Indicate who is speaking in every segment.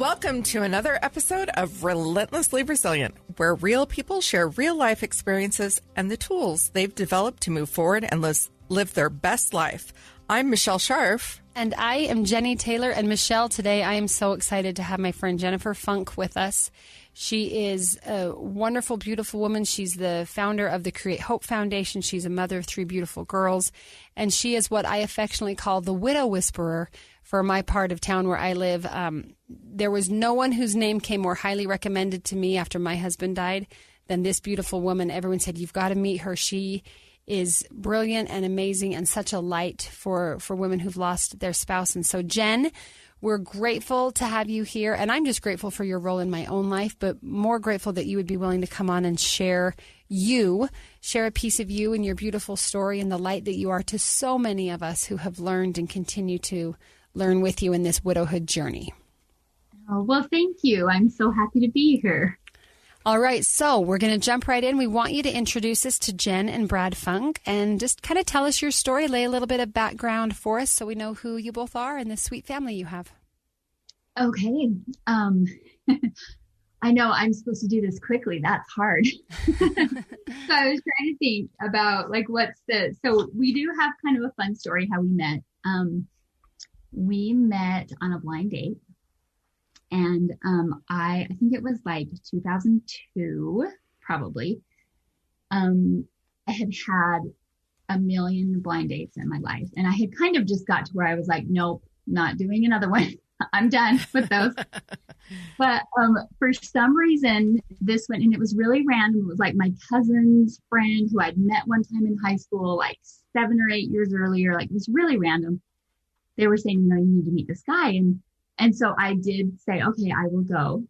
Speaker 1: Welcome to another episode of Relentlessly Resilient, where real people share real-life experiences and the tools they've developed to move forward and live their best life. I'm Michelle Scharf.
Speaker 2: And I am Jennie Taylor. And Michelle, today I am so excited to have my friend Jennifer Funk with us. She is a wonderful, beautiful woman. She's the founder of the Create Hope Foundation. She's a mother of 3 beautiful girls. And she is what I affectionately call the widow whisperer for my part of town where I live. There was no one whose name came more highly recommended to me after my husband died than this beautiful woman. Everyone said, you've got to meet her. She is brilliant and amazing and such a light for women who've lost their spouse. And so, Jen, we're grateful to have you here. And I'm just grateful for your role in my own life, but more grateful that you would be willing to come on and share a piece of you and your beautiful story and the light that you are to so many of us who have learned and continue to learn with you in this widowhood journey.
Speaker 3: Oh, well, thank you. I'm so happy to be here.
Speaker 2: All right, so we're going to jump right in. We want you to introduce us to Jen and Brad Funk and just kind of tell us your story, lay a little bit of background for us so we know who you both are and the sweet family you have.
Speaker 3: Okay. I know I'm supposed to do this quickly. That's hard. So I was trying to think about so we do have kind of a fun story how we met. We met on a blind date. And I think it was like 2002, probably. I had a million blind dates in my life. And I had kind of just got to where I was like, nope, not doing another one. I'm done with those. But for some reason, this went, and it was really random. It was like my cousin's friend who I'd met one time in high school, like 7 or 8 years earlier. Like, it was really random. They were saying, you need to meet this guy. And so I did say, okay, I will go,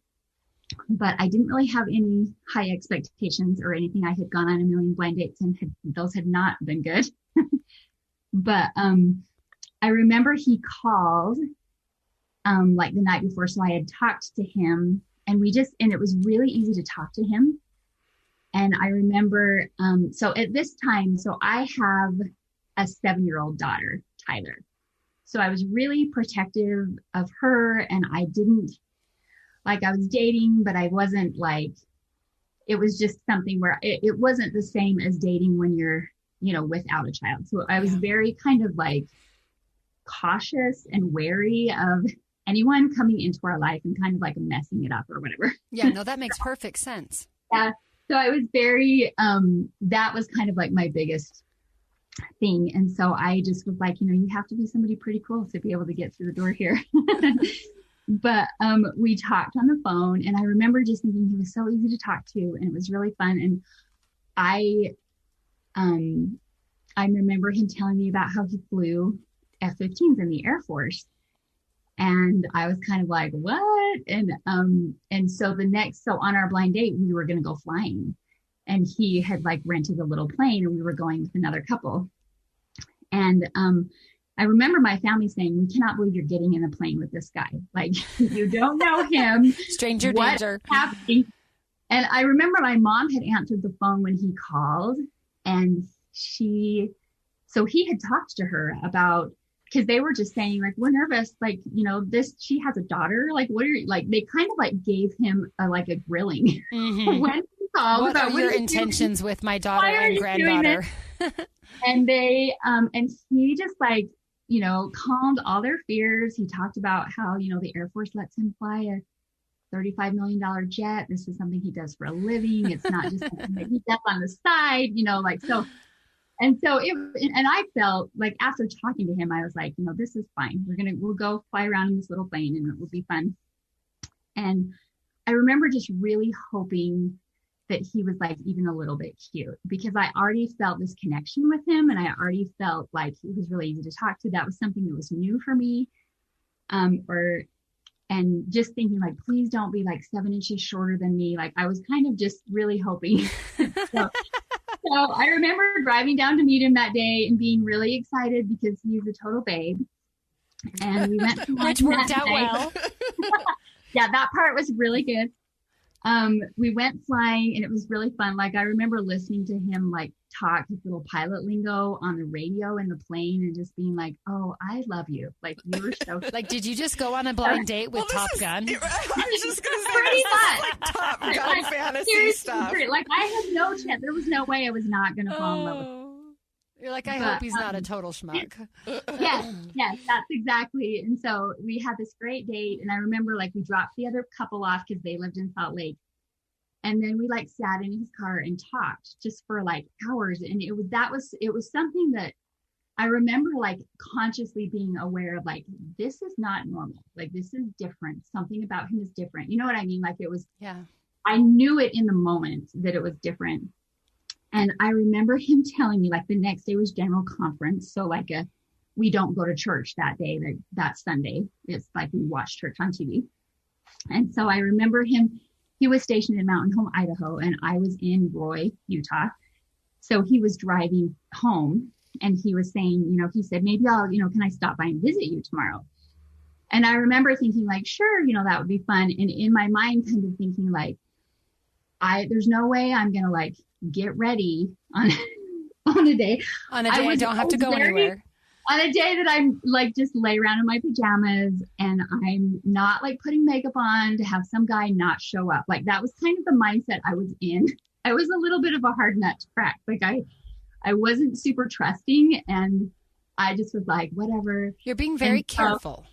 Speaker 3: but I didn't really have any high expectations or anything. I had gone on a million blind dates and those had not been good. But I remember he called like the night before. So I had talked to him and it was really easy to talk to him. And I remember, so at this time, so I have a 7-year-old daughter, Tyler. So I was really protective of her, and I was dating, but I wasn't it was just something where it wasn't the same as dating when you're, without a child. So I was very kind of cautious and wary of anyone coming into our life and kind of messing it up or whatever.
Speaker 2: Yeah, no, that makes perfect sense.
Speaker 3: Yeah. So I was very, that was kind of my biggest thing. And so I just was like, you have to be somebody pretty cool to be able to get through the door here. But we talked on the phone, and I remember just thinking he was so easy to talk to, and it was really fun. And I remember him telling me about how he flew F-15s in the Air Force. And I was kind of like, what? And so on our blind date, we were going to go flying. And he had rented a little plane, and we were going with another couple. And I remember my family saying, we cannot believe you're getting in a plane with this guy. You don't know him.
Speaker 2: Stranger danger.
Speaker 3: Happening? And I remember my mom had answered the phone when he called, and he had talked to her about, because they were just saying we're nervous, she has a daughter. What are you, they kind of gave him a grilling.
Speaker 2: Mm-hmm.
Speaker 3: When
Speaker 2: what are your intentions with my daughter and granddaughter?
Speaker 3: And they, and he just calmed all their fears. He talked about how, the Air Force lets him fly a $35 million jet. This is something he does for a living. It's not just something that he does on the side, so. And so and I felt after talking to him, I was like, this is fine. We'll go fly around in this little plane and it will be fun. And I remember just really hoping that he was even a little bit cute, because I already felt this connection with him, and I already felt like he was really easy to talk to. That was something that was new for me. And just thinking please don't be 7 inches shorter than me. I was kind of just really hoping. So I remember driving down to meet him that day and being really excited because he's a total babe. And we went to
Speaker 2: which worked out well.
Speaker 3: Yeah, that part was really good. We went flying and it was really fun. Like I remember listening to him like talk his little pilot lingo on the radio in the plane and just being like, "Oh, I love you." Like you were so
Speaker 2: like, did you just go on a blind date with Top Gun?
Speaker 1: I was just going to say,
Speaker 3: pretty
Speaker 1: this is
Speaker 3: much
Speaker 1: like Top Gun
Speaker 3: like,
Speaker 1: fantasy stuff.
Speaker 3: Like I had no chance. There was no way I was not going to fall in love with him.
Speaker 2: You're like, I hope he's not a total schmuck.
Speaker 3: Yes, that's exactly. And so we had this great date. And I remember like we dropped the other couple off because they lived in Salt Lake. And then we like sat in his car and talked just for like hours. And it was something that I remember like consciously being aware of, like, this is not normal. Like, this is different. Something about him is different. You know what I mean? Like it was, I knew it in the moment that it was different. And I remember him telling me like the next day was general conference. So like we don't go to church that day, that Sunday. It's like we watch church on TV. And so I remember he was stationed in Mountain Home, Idaho, and I was in Roy, Utah. So he was driving home and he was saying, you know, he said, maybe I'll, you know, can I stop by and visit you tomorrow? And I remember thinking like, sure, you know, that would be fun. And in my mind kind of thinking like, there's no way I'm going to like get ready on a day.
Speaker 2: On a day I don't have to go anywhere.
Speaker 3: On a day that I'm like just lay around in my pajamas and I'm not like putting makeup on to have some guy not show up. Like that was kind of the mindset I was in. I was a little bit of a hard nut to crack. Like I wasn't super trusting and I just was like, whatever.
Speaker 2: You're being very careful.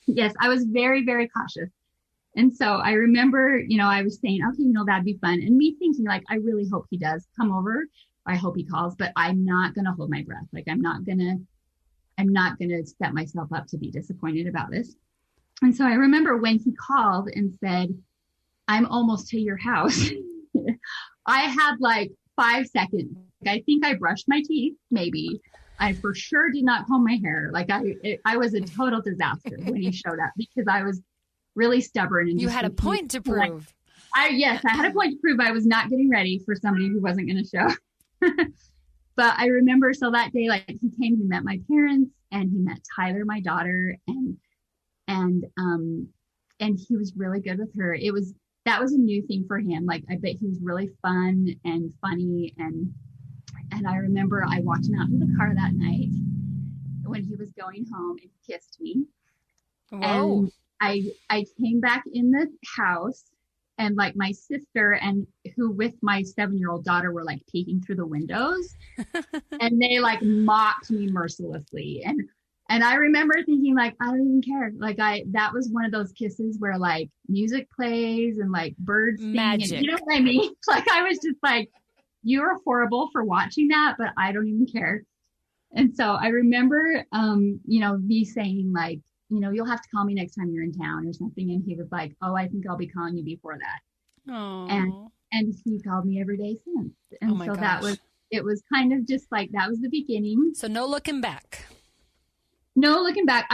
Speaker 3: Yes, I was very, very cautious. And so I remember, you know, I was saying, okay, you know, that'd be fun. And me thinking like, I really hope he does come over. I hope he calls, but I'm not going to hold my breath. Like, I'm not going to set myself up to be disappointed about this. And so I remember when he called and said, I'm almost to your house. I had like 5 seconds. I think I brushed my teeth, maybe. I for sure did not comb my hair. Like I was a total disaster when he showed up because I was really stubborn. And
Speaker 2: you had a point to prove.
Speaker 3: I had a point to prove. I was not getting ready for somebody who wasn't going to show. But I remember, so that day, like he came, he met my parents and he met Tyler, my daughter, and he was really good with her. That was a new thing for him. Like I bet he was really fun and funny. And I remember I walked him out to the car that night when he was going home and he kissed me.
Speaker 2: Whoa.
Speaker 3: And I came back in the house and like my sister and who with my 7-year-old daughter were like peeking through the windows and they like mocked me mercilessly. And I remember thinking like, I don't even care. Like that was one of those kisses where like music plays and like birds sing.
Speaker 2: Magic.
Speaker 3: And, you know what I mean? Like I was just like, you're horrible for watching that, but I don't even care. And so I remember, you know, me saying like, you know, you'll have to call me next time you're in town or something. And he was like, oh, I think I'll be calling you before that.
Speaker 2: Aww.
Speaker 3: And he called me every day since. And so
Speaker 2: gosh.
Speaker 3: it was kind of just like, that was the beginning.
Speaker 2: So no looking back.
Speaker 3: No looking back.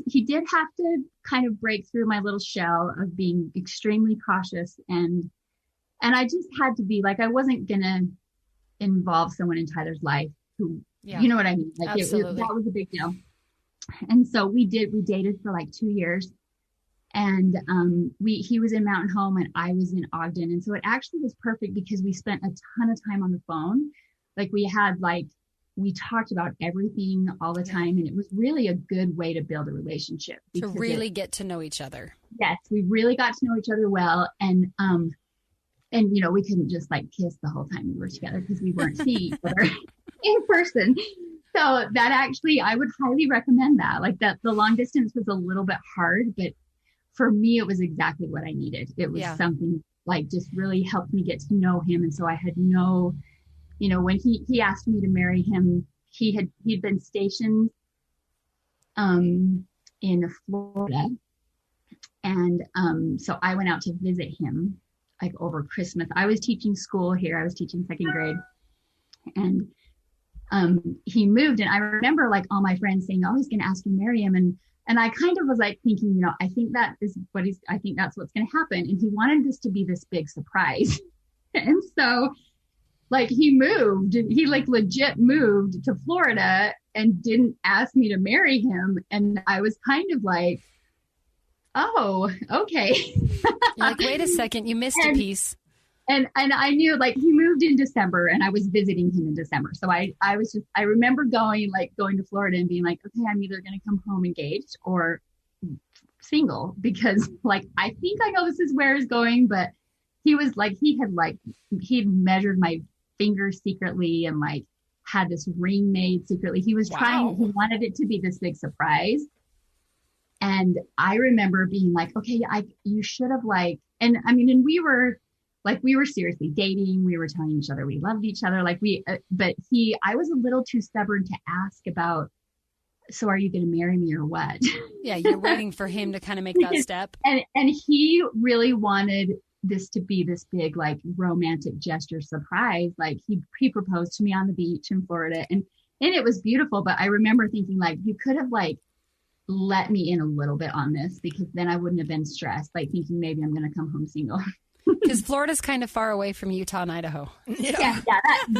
Speaker 3: He did have to kind of break through my little shell of being extremely cautious. And I just had to be like, I wasn't going to involve someone in Tyler's life who, you know what I mean? Like that was a big deal. And so we dated for like 2 years and he was in Mountain Home and I was in Ogden. And so it actually was perfect because we spent a ton of time on the phone. Like we talked about everything all the time. And it was really a good way to build a relationship.
Speaker 2: To really get to know each other. Yes,
Speaker 3: we really got to know each other well. And you know, we couldn't just like kiss the whole time we were together because we weren't seeing each other in person. So that actually, I would highly recommend that. Like that, the long distance was a little bit hard, but for me, it was exactly what I needed. It was something like just really helped me get to know him. And so I had no, you know, when he asked me to marry him, he'd been stationed in Florida. And so I went out to visit him like over Christmas. I was teaching school here. I was teaching 2nd grade. And he moved and I remember like all my friends saying, oh, he's going to ask you to marry him. And I kind of was like thinking, you know, I think that's what's going to happen. And he wanted this to be this big surprise. And so like he like legit moved to Florida and didn't ask me to marry him. And I was kind of like, oh, okay.
Speaker 2: You're like, wait a second, you missed a piece.
Speaker 3: And I knew, like, he moved in December and I was visiting him in December. So I remember going to Florida and being like, okay, I'm either going to come home engaged or single, because like, I think I know this is where it's going, but he was like, he'd measured my fingers secretly and like had this ring made secretly. He was trying, he wanted it to be this big surprise. And I remember being like, okay, you should have like, and I mean, and we were seriously dating. We were telling each other we loved each other. Like I was a little too stubborn to ask about, so are you going to marry me or what?
Speaker 2: Yeah. You're waiting for him to kind of make that step.
Speaker 3: And he really wanted this to be this big, like, romantic gesture surprise. Like he proposed to me on the beach in Florida, and it was beautiful. But I remember thinking, like, you could have like let me in a little bit on this, because then I wouldn't have been stressed, like thinking maybe I'm going to come home single.
Speaker 2: Because Florida's kind of far away from Utah and Idaho.
Speaker 3: Yeah,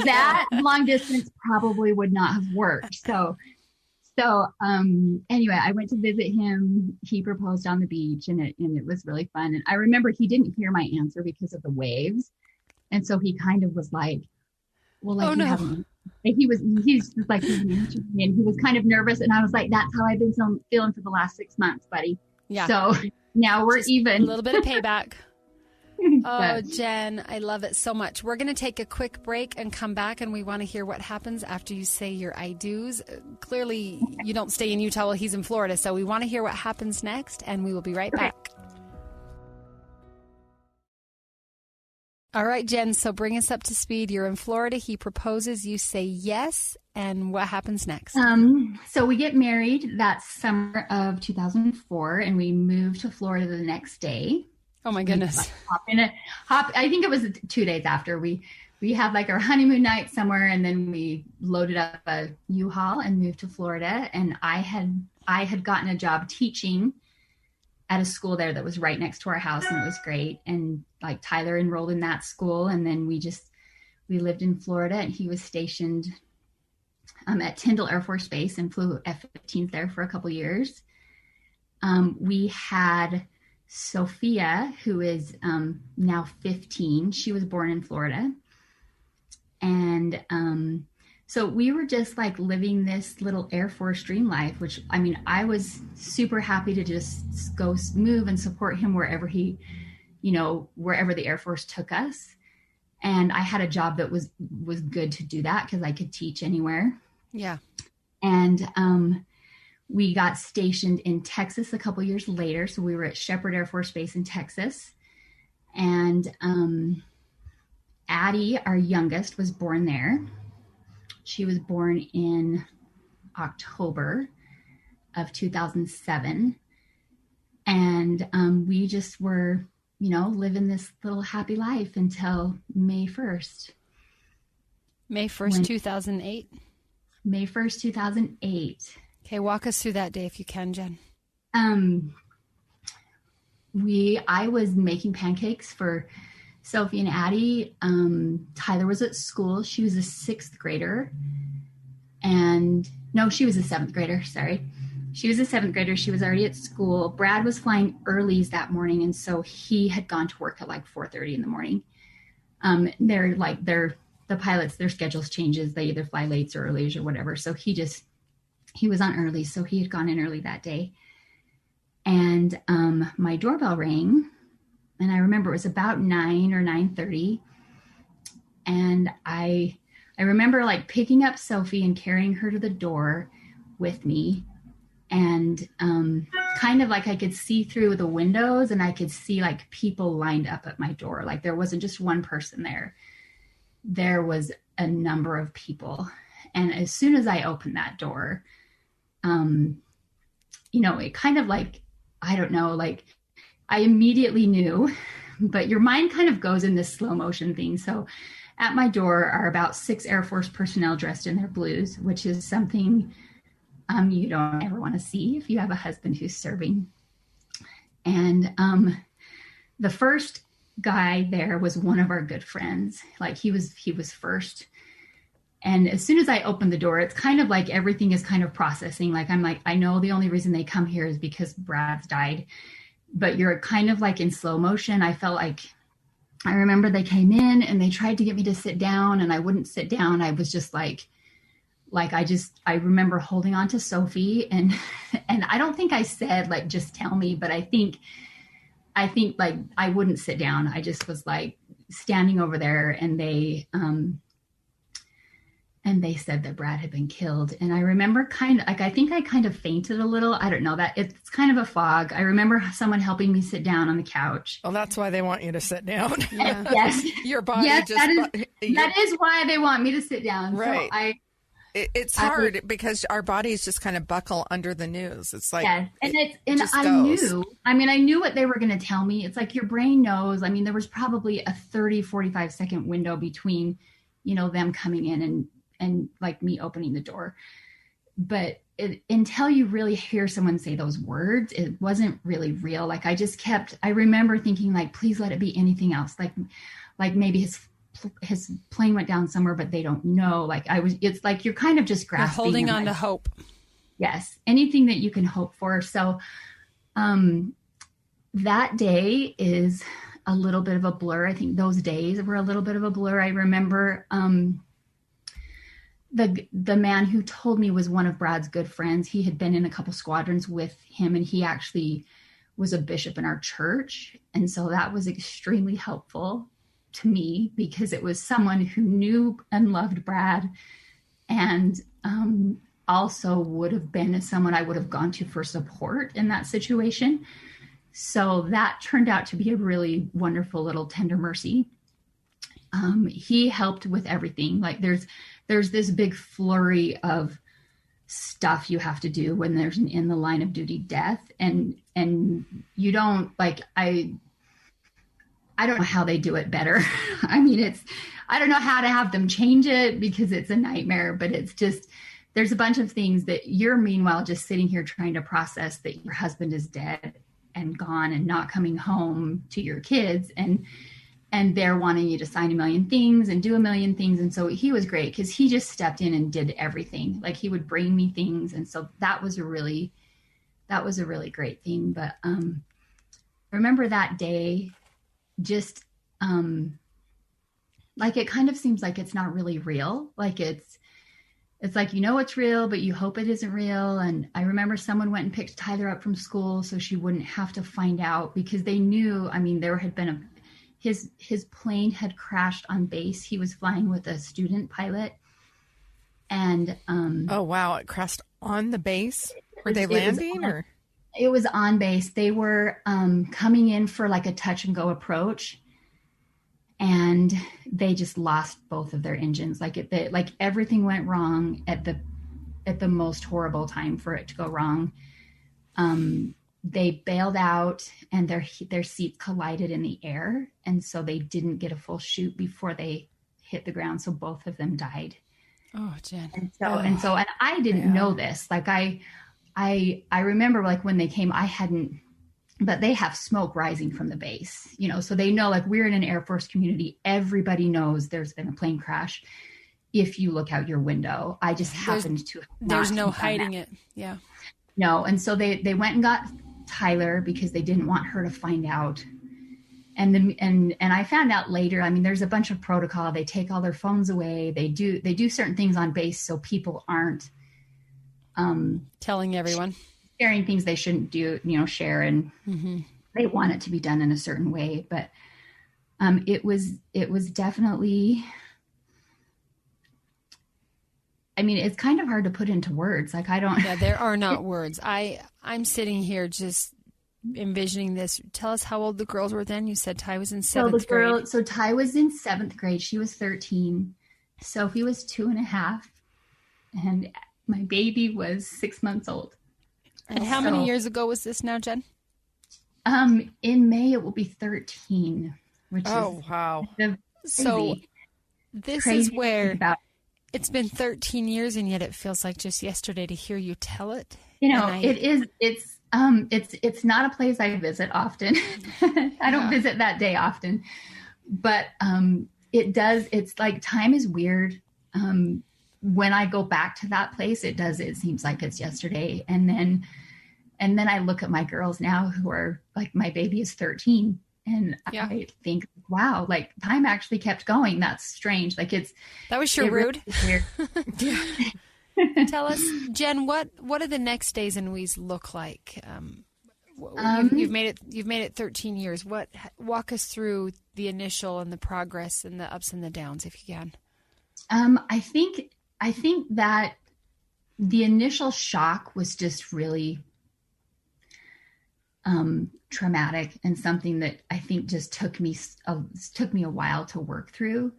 Speaker 3: that long distance probably would not have worked. So anyway, I went to visit him. He proposed on the beach, and it was really fun. And I remember he didn't hear my answer because of the waves. And so he kind of was like, well, like,
Speaker 2: oh, no.
Speaker 3: He's just like, and he was kind of nervous. And I was like, that's how I've been feeling for the last 6 months, buddy.
Speaker 2: Yeah.
Speaker 3: So now we're
Speaker 2: just
Speaker 3: even.
Speaker 2: A little bit of payback. Oh, Jen, I love it so much. We're going to take a quick break and come back, and we want to hear what happens after you say your I do's. Clearly, you don't stay in Utah while he's in Florida, so we want to hear what happens next, and we will be right back. All right, Jen, so bring us up to speed. You're in Florida. He proposes. You say yes, and what happens next?
Speaker 3: So we get married that summer of 2004, and we moved to Florida the next day.
Speaker 2: Oh my goodness.
Speaker 3: I think it was 2 days after we had like our honeymoon night somewhere, and then we loaded up a U-Haul and moved to Florida. And I had gotten a job teaching at a school there that was right next to our house, and it was great. And like Tyler enrolled in that school, and then we lived in Florida, and he was stationed at Tyndall Air Force Base and flew F-15s there for a couple years. We had Sophia, who is now 15. She was born in Florida. And so we were just like living this little Air Force dream life, which, I mean, I was super happy to just go move and support him wherever wherever the Air Force took us. And I had a job that was good to do that, because I could teach anywhere.
Speaker 2: Yeah.
Speaker 3: And we got stationed in Texas a couple years later. So we were at Shepherd Air Force Base in Texas. And Addie, our youngest, was born there. She was born in October of 2007. And we just were, living this little happy life until May 1st.
Speaker 2: May 1st, 2008?
Speaker 3: May 1st, 2008.
Speaker 2: Okay, walk us through that day if you can, Jen.
Speaker 3: I was making pancakes for Sophie and Addie. Tyler was at school. She was a 6th grader. She was a 7th grader. Sorry. She was a 7th grader. She was already at school. Brad was flying earlies that morning, and so he had gone to work at like 4:30 in the morning. The pilots, their schedules changes. They either fly lates or earlies or whatever. So he was on early, so he had gone in early that day. And my doorbell rang, and I remember it was about 9 or 9:30. And I remember like picking up Sophie and carrying her to the door with me. And kind of like I could see through the windows, and I could see like people lined up at my door. Like there wasn't just one person there. There was a number of people. And as soon as I opened that door, it kind of like, I don't know, like I immediately knew, but your mind kind of goes in this slow motion thing. So at my door are about 6 Air Force personnel dressed in their blues, which is something you don't ever want to see if you have a husband who's serving. And the first guy there was one of our good friends. Like he was first. And as soon as I opened the door, it's kind of like everything is kind of processing. Like I'm like, I know the only reason they come here is because Brad's died. but you're kind of like in slow motion. I felt like, I remember they came in and they tried to get me to sit down and I wouldn't sit down. I was just I remember holding on to Sophie and I don't think I said like, just tell me, but I think like I wouldn't sit down. I just was like standing over there and they said that Brad had been killed. And I remember I think I kind of fainted a little. I don't know, that it's kind of a fog. I remember someone helping me sit down on the couch.
Speaker 1: Well, that's why they want you to sit down.
Speaker 3: Yeah. Yes.
Speaker 1: Your body
Speaker 3: yes, that is why they want me to sit down.
Speaker 1: Right.
Speaker 3: So
Speaker 1: it's hard because our bodies just kind of buckle under the news. It's like,
Speaker 3: yes. And I knew what they were going to tell me. It's like your brain knows. I mean, there was probably a 30, 45 second window between, them coming in and like me opening the door. But until you really hear someone say those words, it wasn't really real. Like I remember thinking like, please let it be anything else. Like maybe his plane went down somewhere, but they don't know. It's like, you're kind of just grasping.
Speaker 2: You're holding on to hope.
Speaker 3: Yes. Anything that you can hope for. So, that day is a little bit of a blur. I think those days were a little bit of a blur. I remember, the man who told me was one of Brad's good friends. He had been in a couple squadrons with him and he actually was a bishop in our church. And so that was extremely helpful to me because it was someone who knew and loved Brad and also would have been someone I would have gone to for support in that situation. So that turned out to be a really wonderful little tender mercy. He helped with everything. Like there's this big flurry of stuff you have to do when there's an in the line of duty death. And you don't like, I don't know how they do it better. I mean, I don't know how to have them change it because it's a nightmare, but it's just, there's a bunch of things that you're meanwhile just sitting here trying to process that your husband is dead and gone and not coming home to your kids. And they're wanting you to sign a million things and do a million things. And so he was great because he just stepped in and did everything. Like he would bring me things. And so that was a really great thing. But I remember that day, just like it kind of seems like it's not really real. Like it's like, it's real, but you hope it isn't real. And I remember someone went and picked Tyler up from school so she wouldn't have to find out because they knew, I mean, there had been his plane had crashed on base. He was flying with a student pilot. And
Speaker 1: oh wow, it crashed on the base? Were they landing or?
Speaker 3: It was on base. They were coming in for like a touch and go approach, and they just lost both of their engines. Like everything went wrong at the most horrible time for it to go wrong. They bailed out, and their seats collided in the air, and so they didn't get a full chute before they hit the ground. So both of them died.
Speaker 2: Oh, Jen.
Speaker 3: And I didn't know this. Like I remember like when they came, but they have smoke rising from the base, so they know like we're in an Air Force community. Everybody knows there's been a plane crash. If you look out your window, I just happened to.
Speaker 2: There's no hiding it. Yeah.
Speaker 3: No. And so they went and got Tyler because they didn't want her to find out. And I found out later, I mean, there's a bunch of protocol. They take all their phones away. They do certain things on base so people aren't
Speaker 2: telling everyone,
Speaker 3: sharing things they shouldn't do, share. And they want it to be done in a certain way. But it was definitely, I mean, it's kind of hard to put into words. Like
Speaker 2: Yeah, there are not words. I'm sitting here just envisioning this. Tell us how old the girls were then. You said Ty was in seventh grade.
Speaker 3: So Ty was in 7th grade. She was 13. Sophie was 2.5. And my baby was 6 months old.
Speaker 2: And how many years ago was this now, Jen?
Speaker 3: In May, it will be 13, which is
Speaker 1: wow.
Speaker 2: So this is where it's been 13 years, and yet it feels like just yesterday to hear you tell it. It's not a place I visit often. I don't visit that day often, but it's like time is weird. When I go back to that place, it seems like it's yesterday. And then
Speaker 3: And then I look at my girls now who are like, my baby is 13. And I think, wow, like time actually kept going. That's strange. Like
Speaker 2: that was sure rude.
Speaker 3: Really
Speaker 2: Tell us, Jen, what do the next days in Wees look like? You've made it 13 years. Walk us through the initial and the progress and the ups and the downs, if you can.
Speaker 3: I think that the initial shock was just really traumatic, and something that I think just took me a while to work through.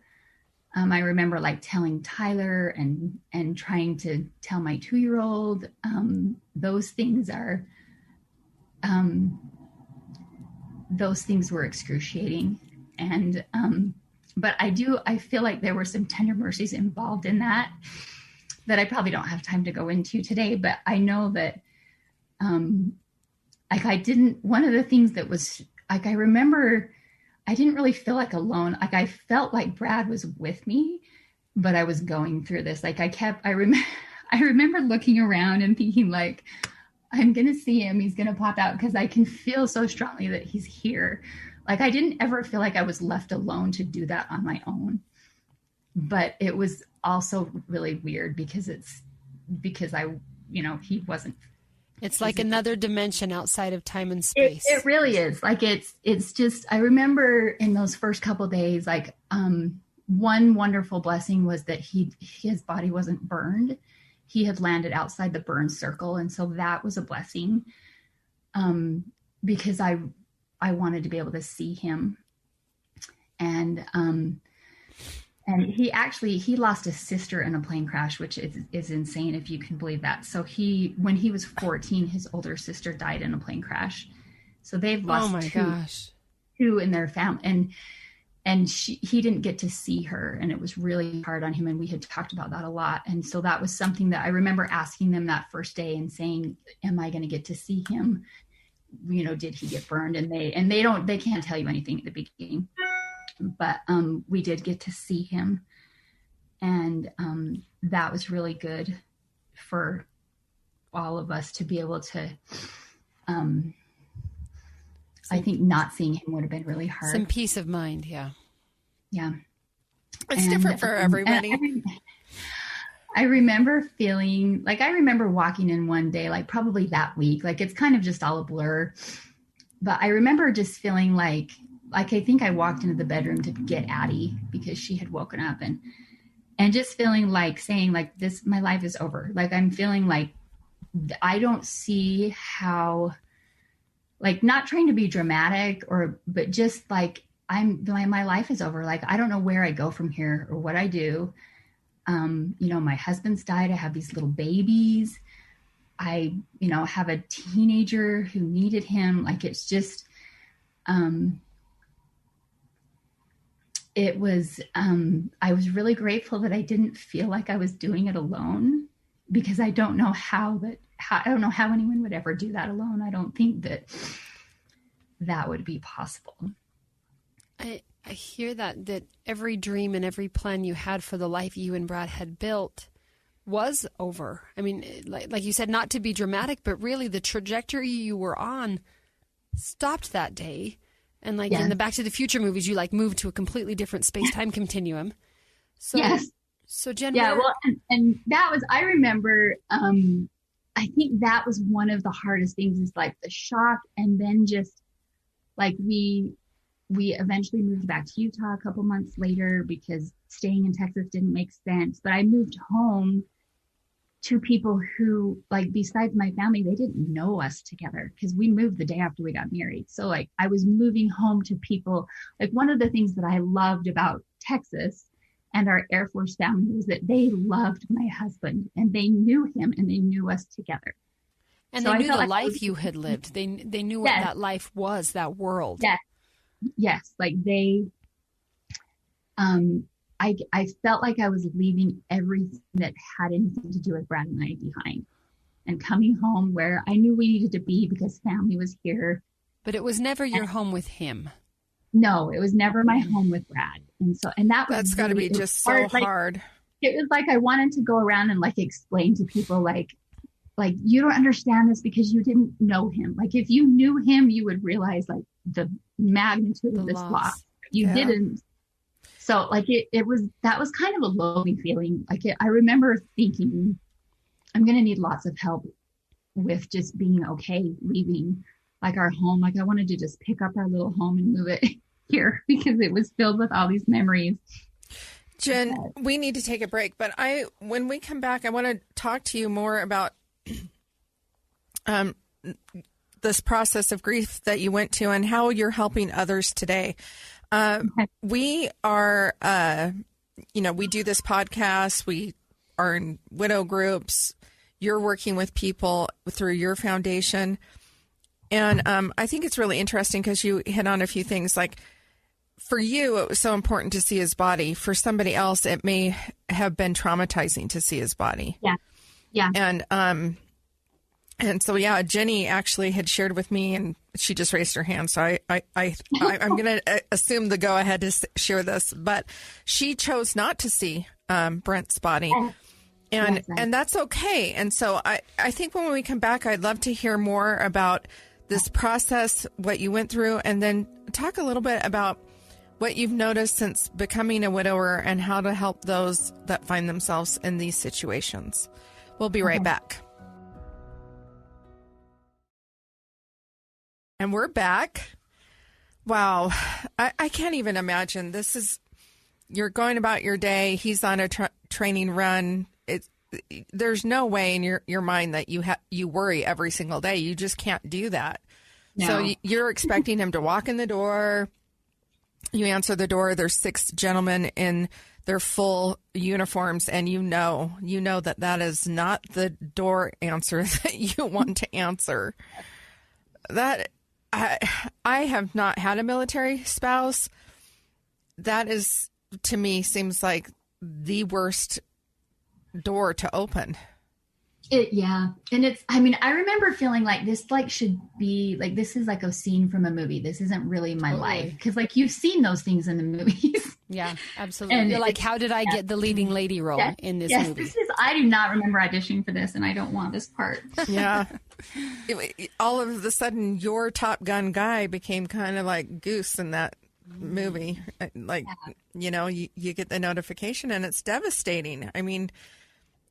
Speaker 3: I remember like telling Tyler and trying to tell my 2-year-old. Those things were excruciating. And but I feel like there were some tender mercies involved in that I probably don't have time to go into today. But I know that one of the things that was like, I remember I didn't really feel like alone. Like I felt like Brad was with me, but I was going through this. Like I remember looking around and thinking like, I'm going to see him. He's going to pop out, because I can feel so strongly that he's here. Like I didn't ever feel like I was left alone to do that on my own. But it was also really weird because he wasn't.
Speaker 2: It's like another dimension outside of time and space.
Speaker 3: It really is. Like it's just, I remember in those first couple of days, like one wonderful blessing was that his body wasn't burned. He had landed outside the burn circle. And so that was a blessing, because I wanted to be able to see him. And he lost a sister in a plane crash, which is insane, if you can believe that. So when he was 14, his older sister died in a plane crash. So they've lost two in their family, and he didn't get to see her, and it was really hard on him. And we had talked about that a lot. And so that was something that I remember asking them that first day and saying, am I going to get to see him? Did he get burned? And they can't tell you anything at the beginning. But we did get to see him, and that was really good for all of us to be able to. I think not seeing him would have been really hard.
Speaker 2: Some peace of mind, yeah.
Speaker 1: It's different for everybody.
Speaker 3: I remember feeling like I remember walking in one day, like probably that week, like it's kind of just all a blur. But I remember just feeling like I think I walked into the bedroom to get Addie because she had woken up, and just feeling like saying like this, my life is over. Like I'm feeling like I don't see how, like not trying to be dramatic but just like my life is over. Like I don't know where I go from here or what I do. My husband's died. I have these little babies. I, have a teenager who needed him. Like it's just, it was, I was really grateful that I didn't feel like I was doing it alone, because I don't know how anyone would ever do that alone. I don't think that would be possible.
Speaker 2: I hear that every dream and every plan you had for the life you and Brad had built was over. I mean, like you said, not to be dramatic, but really the trajectory you were on stopped that day. And like in the Back to the Future movies, you like moved to a completely different space-time continuum. So,
Speaker 3: yes.
Speaker 2: So Jen,
Speaker 3: and that was, I remember, I think that was one of the hardest things, is like the shock. And then just like we eventually moved back to Utah a couple months later because staying in Texas didn't make sense. But I moved home to people who, like, besides my family, they didn't know us together because we moved the day after we got married. So like I was moving home to people. Like one of the things that I loved about Texas and our Air Force family was that they loved my husband and they knew him and they knew us together.
Speaker 2: And so they knew the life you had lived. They knew what that life was, that world.
Speaker 3: Yes. Like they, I felt like I was leaving everything that had anything to do with Brad and I behind, and coming home where I knew we needed to be because family was here.
Speaker 2: But it was never your home with him.
Speaker 3: No, it was never my home with Brad. And that's
Speaker 1: got to be just so hard.
Speaker 3: It was like I wanted to go around and like explain to people like like, you don't understand this because you didn't know him. Like, if you knew him, you would realize like the magnitude of this loss. You didn't. So like that was kind of a lonely feeling. Like I remember thinking, I'm going to need lots of help with just being okay leaving like our home. Like I wanted to just pick up our little home and move it here because it was filled with all these memories.
Speaker 1: Jen, we need to take a break, but when we come back, I want to talk to you more about this process of grief that you went to and how you're helping others today. We are, we do this podcast. We are in widow groups. You're working with people through your foundation. And I think it's really interesting because you hit on a few things. Like for you, it was so important to see his body. For somebody else, it may have been traumatizing to see his body.
Speaker 3: Yeah. Yeah.
Speaker 1: And so, yeah, Jenny actually had shared with me, and she just raised her hand. So I'm going to assume the go ahead to share this, but she chose not to see Brent's body. And that's okay. And so I think when we come back, I'd love to hear more about this process, what you went through, and then talk a little bit about what you've noticed since becoming a widower and how to help those that find themselves in these situations. We'll be right back. And we're back. Wow. I can't even imagine. You're going about your day. He's on a training run. There's no way in your mind that you worry every single day. You just can't do that. No. So you're expecting him to walk in the door. You answer the door. There's 6 gentlemen in their full uniforms, and you know that is not the door answer that you want to answer. That I have not had a military spouse. That is, to me, seems like the worst door to open.
Speaker 3: And I remember feeling like this should be like, this is like a scene from a movie. This isn't really my life. Because like you've seen those things in the movies.
Speaker 2: Yeah, absolutely. And you're like, how did I get the leading lady role in this movie?
Speaker 3: I do not remember auditioning for this, and I don't want this part.
Speaker 1: Yeah. All of a sudden, your Top Gun guy became kind of like Goose in that movie. Like, you get the notification, and it's devastating. I mean,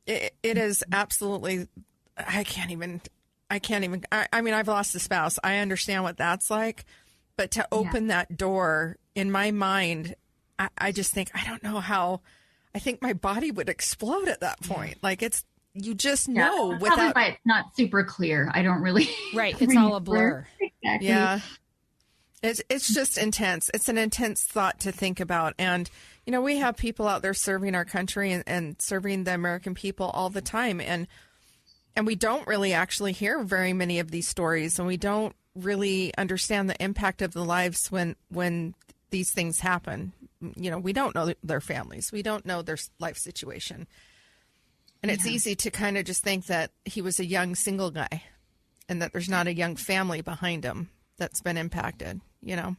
Speaker 1: it is absolutely, I mean, I've lost a spouse. I understand what that's like, but to open that door in my mind, I just think, I don't know how, I think my body would explode at that point. Like you just know
Speaker 3: without. Probably why it's not super clear. I don't really.
Speaker 2: Right. It's all a blur.
Speaker 3: Exactly.
Speaker 1: Yeah. It's just intense. It's an intense thought to think about. And, we have people out there serving our country and serving the American people all the time. And we don't really actually hear very many of these stories, and we don't really understand the impact of the lives when these things happen. We don't know their families. We don't know their life situation. And it's easy to kind of just think that he was a young single guy and that there's not a young family behind him that's been impacted, Yeah.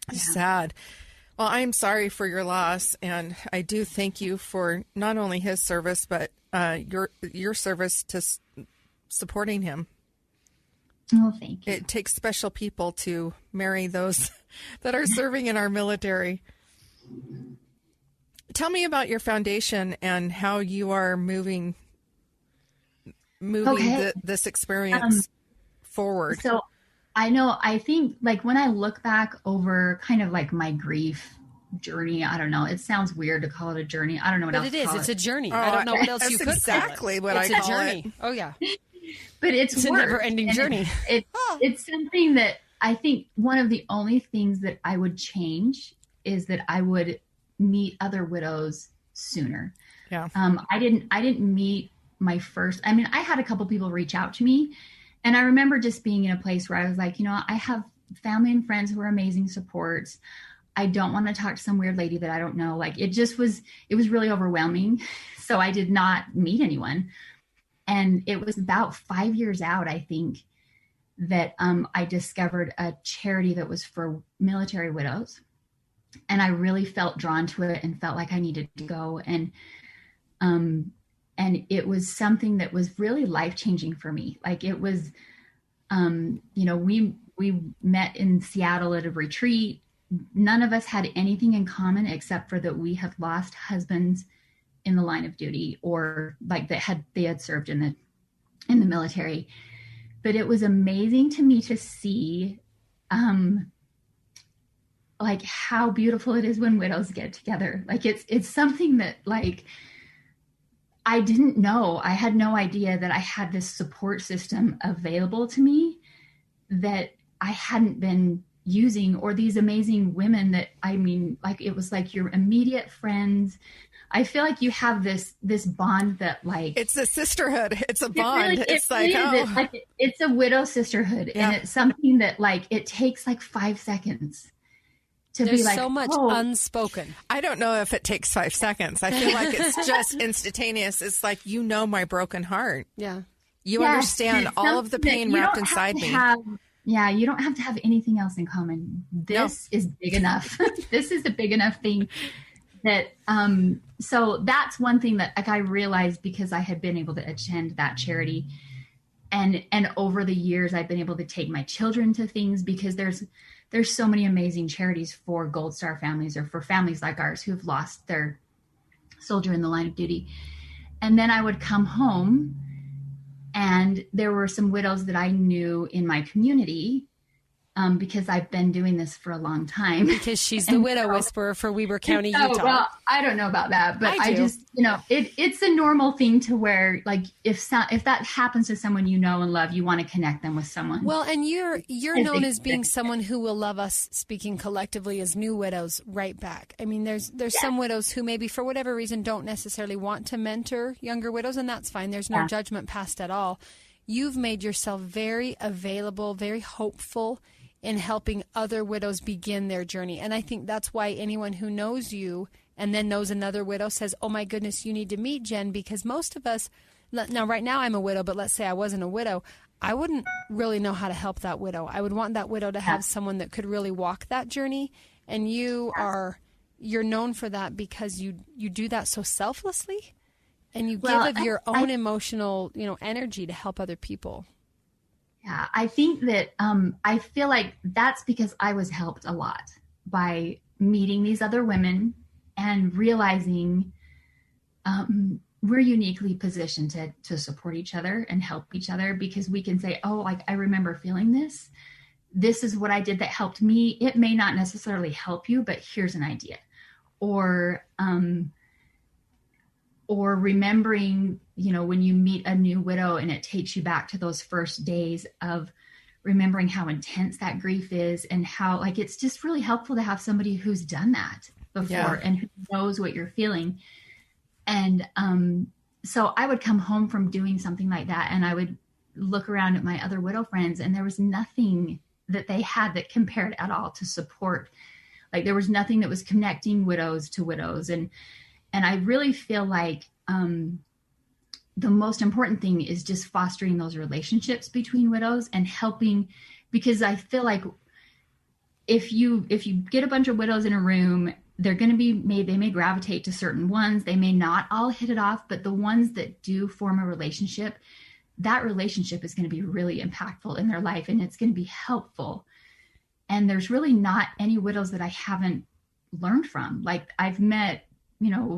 Speaker 1: It's sad. Well, I am sorry for your loss, and I do thank you for not only his service, but your service to supporting him.
Speaker 3: Oh, thank you.
Speaker 1: It takes special people to marry those that are serving in our military. Tell me about your foundation and how you are moving this experience forward.
Speaker 3: So I think like when I look back over kind of like my grief journey, I don't know, it sounds weird to call it a journey. I don't know what else to call it.
Speaker 2: It's a journey. I don't know what else you could
Speaker 1: exactly
Speaker 2: call it.
Speaker 1: What
Speaker 2: it's
Speaker 1: I
Speaker 2: a
Speaker 1: call
Speaker 2: journey.
Speaker 1: It.
Speaker 2: Oh yeah.
Speaker 3: But it's
Speaker 2: a never-ending journey.
Speaker 3: It's something that I think one of the only things that I would change is that I would meet other widows sooner.
Speaker 1: Yeah.
Speaker 3: I didn't meet my first. I mean, I had a couple people reach out to me, and I remember just being in a place where I was like, I have family and friends who are amazing supports. I don't want to talk to some weird lady that I don't know. Like it was really overwhelming. So I did not meet anyone. And it was about 5 years out, I think, that I discovered a charity that was for military widows. And I really felt drawn to it and felt like I needed to go. And And it was something that was really life-changing for me. Like it was, we met in Seattle at a retreat. None of us had anything in common except for that we had lost husbands in the line of duty, or like they had served in the military. But it was amazing to me to see like how beautiful it is when widows get together. Like it's something that like I didn't know. I had no idea that I had this support system available to me that I hadn't been using, or these amazing women that, I mean, like it was like your immediate friends. I feel like you have this bond that like
Speaker 1: it's a sisterhood. It's a bond. It's
Speaker 3: a widow sisterhood, and it's something that like it takes like 5 seconds.
Speaker 2: There's so much unspoken.
Speaker 1: I don't know if it takes 5 seconds. I feel like it's just instantaneous. It's like, my broken heart.
Speaker 2: Yeah.
Speaker 1: You understand all of the pain wrapped inside me.
Speaker 3: You don't have to have anything else in common. This is big enough. This is a big enough thing that, so that's one thing that like I realized because I had been able to attend that charity. And over the years, I've been able to take my children to things because there's so many amazing charities for Gold Star families or for families like ours who have lost their soldier in the line of duty. And then I would come home and there were some widows that I knew in my community because I've been doing this for a long time.
Speaker 2: Because she's the widow whisperer for Weber County, Utah.
Speaker 3: Well, I don't know about that, but I just, it's a normal thing to where, like, if that happens to someone you know and love, you want to connect them with someone.
Speaker 2: Well, and you're known as being someone who will love us, speaking collectively as new widows, right back. I mean, there's some widows who maybe for whatever reason don't necessarily want to mentor younger widows, and that's fine. There's no judgment passed at all. You've made yourself very available, very hopeful in helping other widows begin their journey. And I think that's why anyone who knows you and then knows another widow says, oh my goodness, you need to meet Jen, because most of us, now right now I'm a widow, but let's say I wasn't a widow, I wouldn't really know how to help that widow. I would want that widow to have someone that could really walk that journey. And you're known for that because you do that so selflessly, and you give of your own emotional, energy to help other people.
Speaker 3: Yeah, I think that I feel like that's because I was helped a lot by meeting these other women and realizing we're uniquely positioned to support each other and help each other, because we can say, oh, like I remember feeling this. This is what I did that helped me. It may not necessarily help you, but here's an idea. Or remembering, when you meet a new widow and it takes you back to those first days of remembering how intense that grief is, and how like it's just really helpful to have somebody who's done that before and who knows what you're feeling. And so I would come home from doing something like that, and I would look around at my other widow friends, and there was nothing that they had that compared at all to support. Like there was nothing that was connecting widows to widows. And I really feel like the most important thing is just fostering those relationships between widows and helping, because I feel like if you get a bunch of widows in a room, they're going to they may gravitate to certain ones. They may not all hit it off, but the ones that do form a relationship, that relationship is going to be really impactful in their life, and it's going to be helpful. And there's really not any widows that I haven't learned from. Like I've met,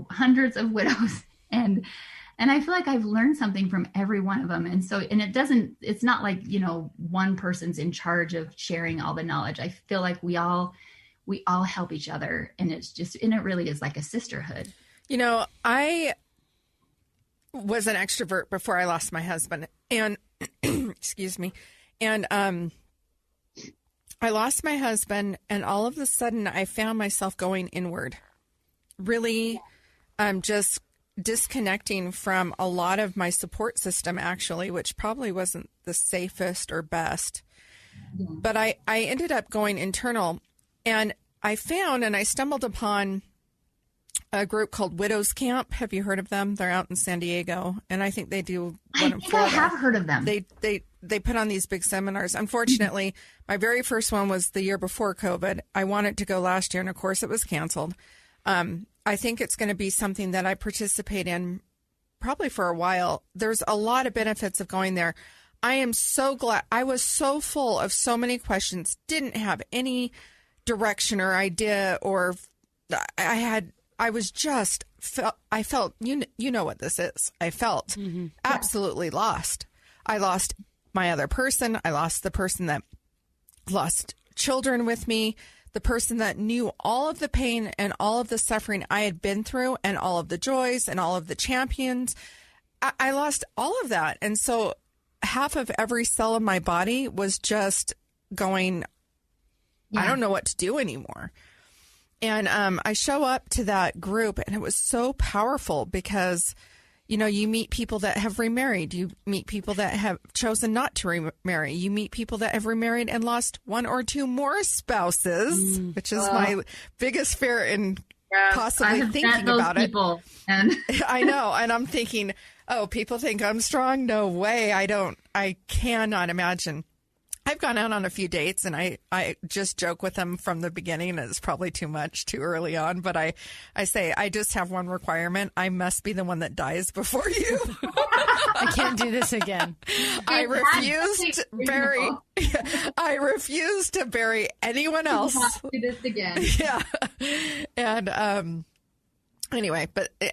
Speaker 3: hundreds of widows, and I feel like I've learned something from every one of them. And so, it's not like, one person's in charge of sharing all the knowledge. I feel like we all help each other, and it really is like a sisterhood.
Speaker 1: I was an extrovert before I lost my husband, and excuse me. And, I lost my husband, and all of a sudden I found myself going inward, really just disconnecting from a lot of my support system, actually, which probably wasn't the safest or best. Yeah. But I ended up going internal, and I stumbled upon a group called Widows Camp. Have you heard of them? They're out in San Diego, and I think they do one in Florida.
Speaker 3: I have heard of them.
Speaker 1: They put on these big seminars. Unfortunately, my very first one was the year before COVID. I wanted to go last year, and of course it was canceled. I think it's going to be something that I participate in probably for a while. There's a lot of benefits of going there. I am so glad. I was so full of so many questions, didn't have any direction or idea, or I felt, you know what this is. I felt absolutely lost. I lost my other person. I lost the person that lost children with me, the person that knew all of the pain and all of the suffering I had been through and all of the joys and all of the champions. I lost all of that. And so half of every cell of my body was just going, I don't know what to do anymore. And I show up to that group, and it was so powerful because, you know, you meet people that have remarried. You meet people that have chosen not to remarry. You meet people that have remarried and lost one or two more spouses, which is my biggest fear in possibly thinking about it.
Speaker 3: And
Speaker 1: I know. And I'm thinking, oh, people think I'm strong? No way. I cannot imagine. I've gone out on a few dates, and I just joke with them from the beginning. It's probably too much too early on, but I say, I just have one requirement. I must be the one that dies before you.
Speaker 2: I can't do this again.
Speaker 1: I refuse to bury anyone else.
Speaker 3: Do this again.
Speaker 1: Yeah. And, anyway,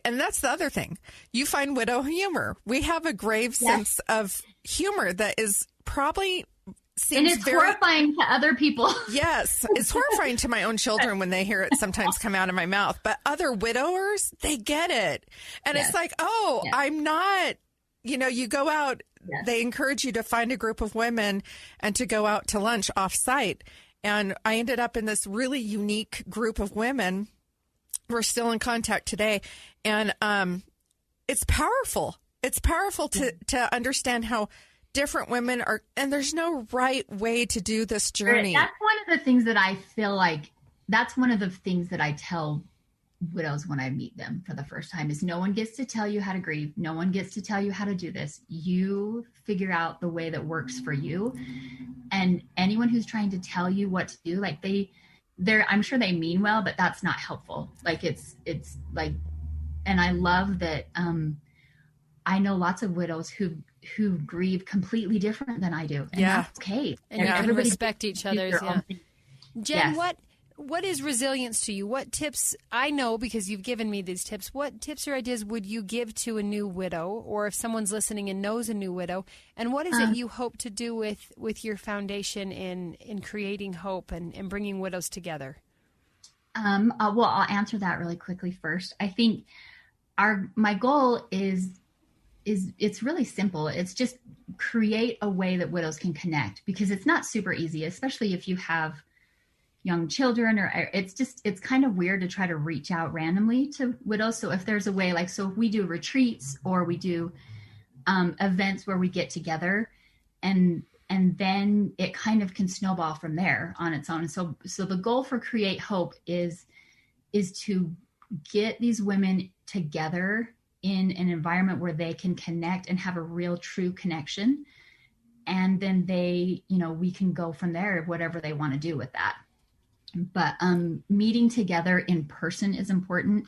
Speaker 1: and that's the other thing. You find widow humor. We have a grave sense of humor that is probably
Speaker 3: and it's horrifying to other people.
Speaker 1: Yes, it's horrifying to my own children when they hear it sometimes come out of my mouth. But other widowers, they get it. And it's like, I'm not, you go out, they encourage you to find a group of women and to go out to lunch off site. And I ended up in this really unique group of women. We're still in contact today. And it's powerful. It's powerful to understand how different women are, and there's no right way to do this journey.
Speaker 3: That's one of the things that I feel like, that's one of the things that I tell widows when I meet them for the first time is no one gets to tell you how to grieve. No one gets to tell you how to do this. You figure out the way that works for you. And anyone who's trying to tell you what to do, like they're, I'm sure they mean well, but that's not helpful. Like it's like, and I love that, I know lots of widows who grieve completely different than I do. And that's okay.
Speaker 2: And you can respect each other's. Yeah. Jen,
Speaker 3: Yes.
Speaker 2: what is resilience to you? What tips, I know because you've given me these tips, what tips or ideas would you give to a new widow, or if someone's listening and knows a new widow, and what is it you hope to do with your foundation in creating hope and bringing widows together?
Speaker 3: Well, I'll answer that really quickly first. I think my goal is it's really simple. It's just create a way that widows can connect, because it's not super easy, especially if you have young children, or it's kind of weird to try to reach out randomly to widows. So if there's a way, like, so if we do retreats or we do events where we get together and then it kind of can snowball from there on its own. And so the goal for Create Hope is to get these women together in an environment where they can connect and have a real true connection. And then we can go from there, whatever they want to do with that. But meeting together in person is important.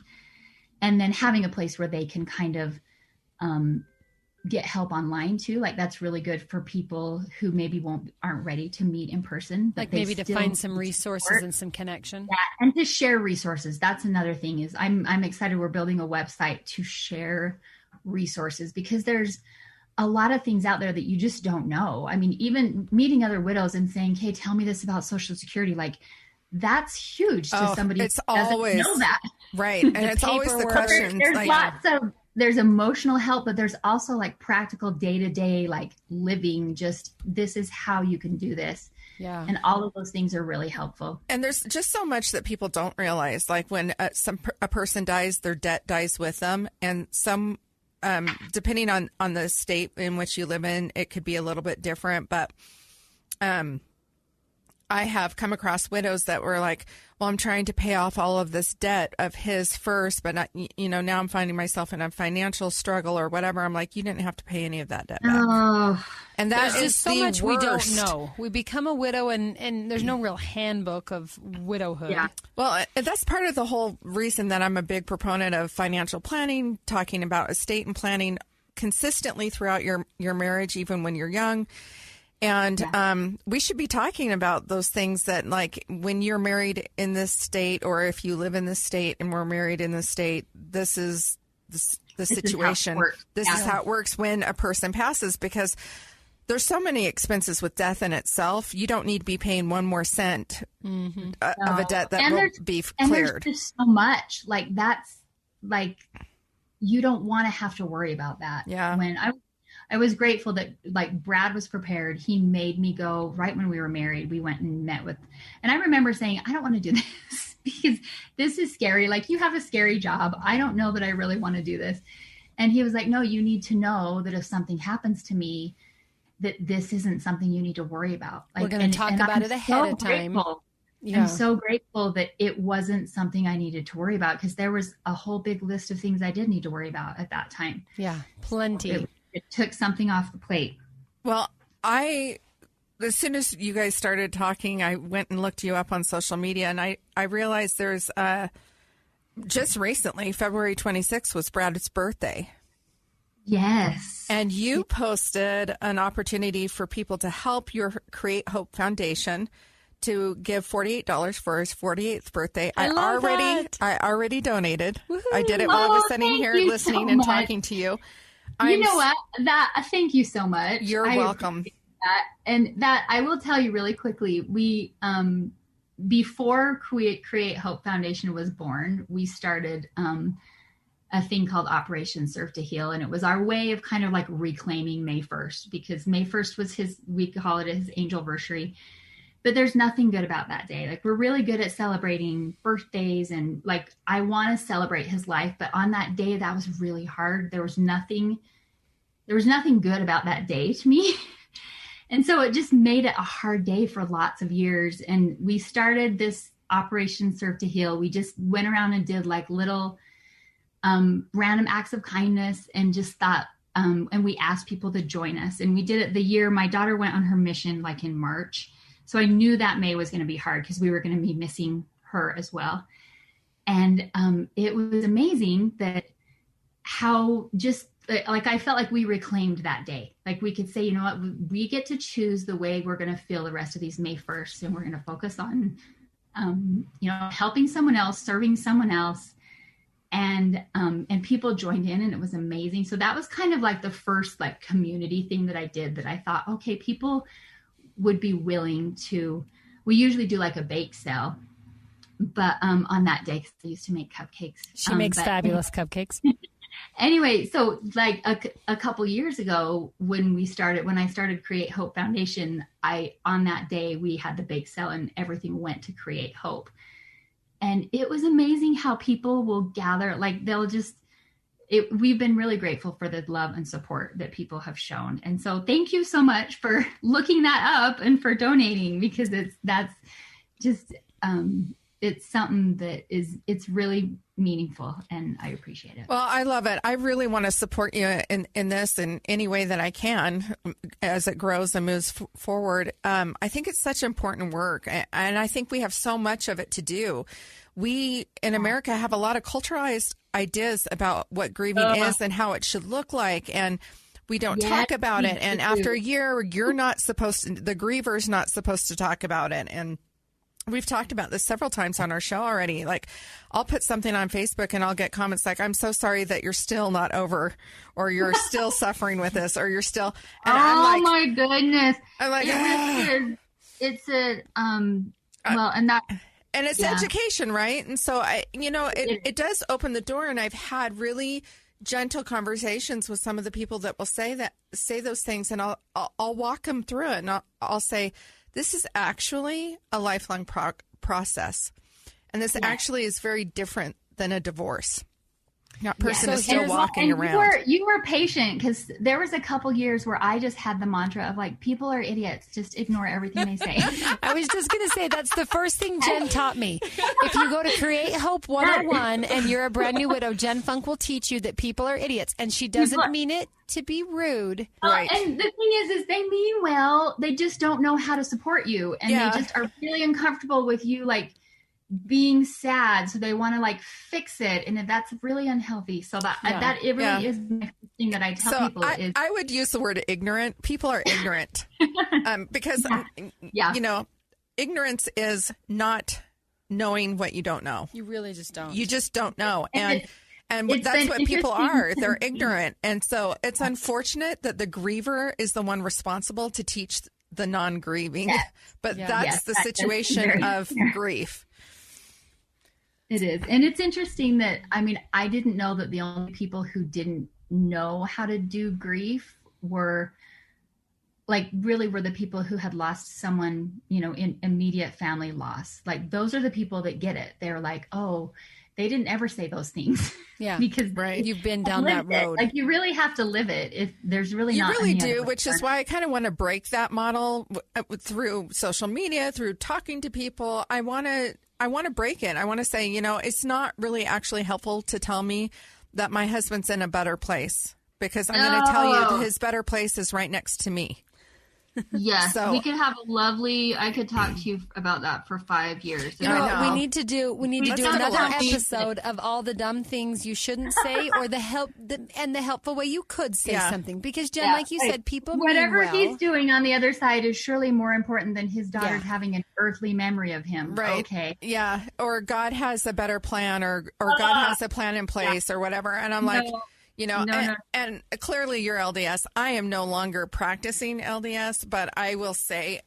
Speaker 3: And then having a place where they can kind of get help online too. Like that's really good for people who maybe aren't ready to meet in person.
Speaker 2: Like maybe to find some resources and some connection.
Speaker 3: Yeah, and to share resources. That's another thing is I'm excited. We're building a website to share resources, because there's a lot of things out there that you just don't know. I mean, even meeting other widows and saying, hey, tell me this about Social Security. Like that's huge to somebody who doesn't know that.
Speaker 1: Right. And it's always the question.
Speaker 3: There's lots of, there's emotional help, but there's also like practical day-to-day, like living, just this is how you can do this.
Speaker 2: Yeah.
Speaker 3: And all of those things are really helpful.
Speaker 1: And there's just so much that people don't realize. Like when a person dies, their debt dies with them. And some, depending on the state in which you live in, it could be a little bit different. But I have come across widows that were like, well, I'm trying to pay off all of this debt of his first, but not, now I'm finding myself in a financial struggle or whatever. I'm like, you didn't have to pay any of that debt back.
Speaker 3: Oh,
Speaker 1: and that
Speaker 2: there's
Speaker 1: is
Speaker 2: just so
Speaker 1: the
Speaker 2: much
Speaker 1: worst.
Speaker 2: we don't know. We become a widow and there's no real handbook of widowhood.
Speaker 3: Yeah.
Speaker 1: Well, that's part of the whole reason that I'm a big proponent of financial planning, talking about estate and planning consistently throughout your marriage, even when you're young. And we should be talking about those things that, like, when you're married in this state, or if you live in this state and we're married in this state, this is the situation. This is how it works when a person passes, because there's so many expenses with death in itself. You don't need to be paying one more cent of a debt that will be cleared.
Speaker 3: And there's just so much. Like, that's, like, you don't want to have to worry about that.
Speaker 1: Yeah.
Speaker 3: When I was grateful that, like, Brad was prepared. He made me go right when we were married. We went and met with, and I remember saying, I don't want to do this because this is scary. Like, you have a scary job. I don't know that I really want to do this. And he was like, no, you need to know that if something happens to me, that this isn't something you need to worry about. Like,
Speaker 2: we're going to talk about it ahead of time.
Speaker 3: Yeah. I'm so grateful that it wasn't something I needed to worry about, because there was a whole big list of things I did need to worry about at that time.
Speaker 2: Yeah, plenty.
Speaker 3: It took something off the plate.
Speaker 1: Well, as soon as you guys started talking, I went and looked you up on social media, and I realized there's just recently, February 26th was Brad's birthday.
Speaker 3: Yes.
Speaker 1: And you posted an opportunity for people to help your Create Hope Foundation to give $48 for his 48th birthday. I already donated. Woo-hoo. I did it while I was sitting here listening and talking to you.
Speaker 3: You know what? Thank you so much.
Speaker 1: You're welcome.
Speaker 3: And that I will tell you really quickly. We before Create Hope Foundation was born, we started a thing called Operation Surf to Heal, and it was our way of kind of like reclaiming May 1st, because May 1st was we call it his angelversary. But there's nothing good about that day. Like, we're really good at celebrating birthdays, and, like, I want to celebrate his life, but on that day, that was really hard. There was nothing good about that day to me. And so it just made it a hard day for lots of years. And we started this Operation Serve to Heal. We just went around and did, like, little random acts of kindness, and just thought, and we asked people to join us. And we did it the year my daughter went on her mission, like in March. So I knew that May was going to be hard, because we were going to be missing her as well. And it was amazing that how just, like, I felt like we reclaimed that day. Like, we could say, you know what, we get to choose the way we're going to feel the rest of these May 1st. And we're going to focus on, helping someone else, serving someone else. And people joined in, and it was amazing. So that was kind of like the first, like, community thing that I did, that I thought, okay, people would be willing to. We usually do like a bake sale, but on that day, because I used to make cupcakes.
Speaker 2: She makes fabulous cupcakes.
Speaker 3: Anyway, so like a couple years ago, when I started Create Hope Foundation, on that day we had the bake sale, and everything went to Create Hope. And it was amazing how people will gather, like, they'll just, we've been really grateful for the love and support that people have shown. And so thank you so much for looking that up and for donating, because that's just, it's something that it's really meaningful, and I appreciate it.
Speaker 1: Well, I love it. I really want to support you in this in any way that I can as it grows and moves forward. I think it's such important work, and I think we have so much of it to do. We in America have a lot of culturalized ideas about what grieving is and how it should look like, and we don't talk about it. And after a year, the griever's not supposed to talk about it. And we've talked about this several times on our show already. Like, I'll put something on Facebook and I'll get comments like, I'm so sorry that you're still not over, or you're still suffering with this, or you're still. And I'm like,
Speaker 3: my goodness.
Speaker 1: I'm like, and it's education, right? And so it does open the door. And I've had really gentle conversations with some of the people that will say those things, and I'll walk them through it, and I'll say, this is actually a lifelong process. And this actually is very different than a divorce. That person
Speaker 2: Yeah.
Speaker 1: is
Speaker 2: So
Speaker 1: still
Speaker 2: here's-
Speaker 1: walking
Speaker 3: And
Speaker 1: around.
Speaker 3: you were patient, because there was a couple years where I just had the mantra of like, people are idiots, just ignore everything they say.
Speaker 2: I was just going to say that's the first thing Jen taught me. If you go to Create Hope 101 and you're a brand new widow, Jen Funk will teach you that people are idiots, and she doesn't mean it to be rude.
Speaker 1: Right.
Speaker 3: And the thing is they mean well, they just don't know how to support you, and
Speaker 1: Yeah.
Speaker 3: they just are really uncomfortable with you like being sad, so they want to like fix it, and that's really unhealthy. So that it really is the thing that I tell people is
Speaker 1: I would use the word ignorant. People are ignorant because you know, ignorance is not knowing what you don't know.
Speaker 2: You really just don't.
Speaker 1: You just don't know, and
Speaker 3: it's
Speaker 1: that's
Speaker 3: been
Speaker 1: what people
Speaker 3: interesting
Speaker 1: are. They're ignorant, and so it's unfortunate that the griever is the one responsible to teach the non-grieving. But that's the situation of grief.
Speaker 3: It is. And it's interesting that, I mean, I didn't know that the only people who didn't know how to do grief were the people who had lost someone, you know, in immediate family loss. Like, those are the people that get it. They're like, oh, they didn't ever say those things.
Speaker 2: Yeah.
Speaker 3: Because
Speaker 2: you've been down that road.
Speaker 3: Like, you really have to live it. If there's really
Speaker 1: You
Speaker 3: not
Speaker 1: really
Speaker 3: any
Speaker 1: do,
Speaker 3: other
Speaker 1: which is why I kind of want to break that model through social media, through talking to people. I want to break it. I want to say, you know, it's not really actually helpful to tell me that my husband's in a better place, because I'm going to tell you that his better place is right next to me.
Speaker 3: Yes,
Speaker 1: So-
Speaker 3: we could have I could talk to you about that for 5 years.
Speaker 2: You know what
Speaker 1: I know.
Speaker 2: we need to do? We need to
Speaker 1: Let's
Speaker 2: do
Speaker 1: have a
Speaker 2: another
Speaker 1: lunch.
Speaker 2: episode of all the dumb things you shouldn't say, or the helpful way you could say something. Because Jen, like you said, people
Speaker 3: whatever
Speaker 2: mean well.
Speaker 3: he's doing on the other side is surely more important than his daughter's having an earthly memory of him.
Speaker 1: Right.
Speaker 3: Okay.
Speaker 1: Yeah. Or God has a better plan, or God has a plan in place, or whatever. And I'm like, you know, and clearly you're LDS. I am no longer practicing LDS, but I will say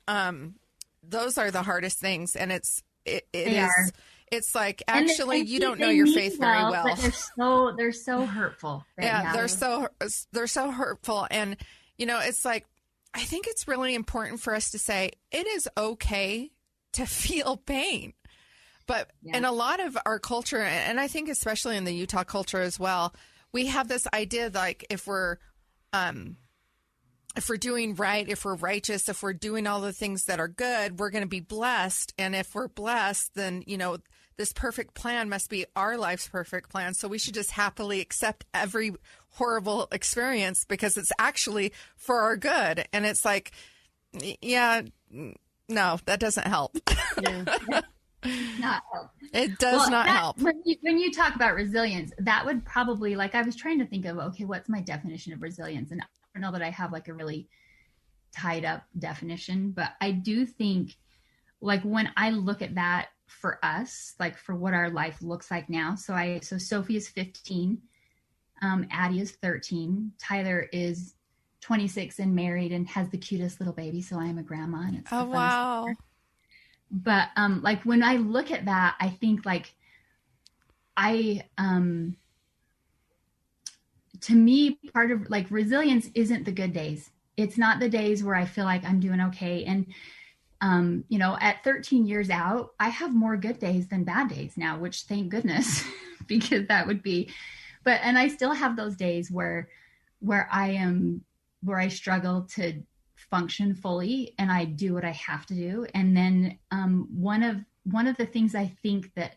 Speaker 1: those are the hardest things. And it's like, actually, you don't know your faith very well.
Speaker 3: But they're so hurtful.
Speaker 1: They're so hurtful. And, you know, it's like, I think it's really important for us to say it is okay to feel pain. But in a lot of our culture, and I think especially in the Utah culture as well, we have this idea like if we're doing right, if we're righteous, if we're doing all the things that are good, we're going to be blessed. And if we're blessed, then, you know, this perfect plan must be our life's perfect plan. So we should just happily accept every horrible experience because it's actually for our good. And it's like, no, that doesn't help.
Speaker 3: Not help.
Speaker 1: It does not help.
Speaker 3: When you talk about resilience, that would probably, like, I was trying to think of, okay, what's my definition of resilience? And I don't know that I have like a really tied up definition, but I do think, like, when I look at that for us, like for what our life looks like now. So Sophie is 15, Addie is 13, Tyler is 26 and married and has the cutest little baby. So I am a grandma. And it's
Speaker 1: wow.
Speaker 3: But like when I look at that, I think like to me, part of like resilience isn't the good days. It's not the days where I feel like I'm doing okay. And, you know, at 13 years out, I have more good days than bad days now, which thank goodness, because that would be, and I still have those days where I struggle to function fully and I do what I have to do. And then one of the things I think that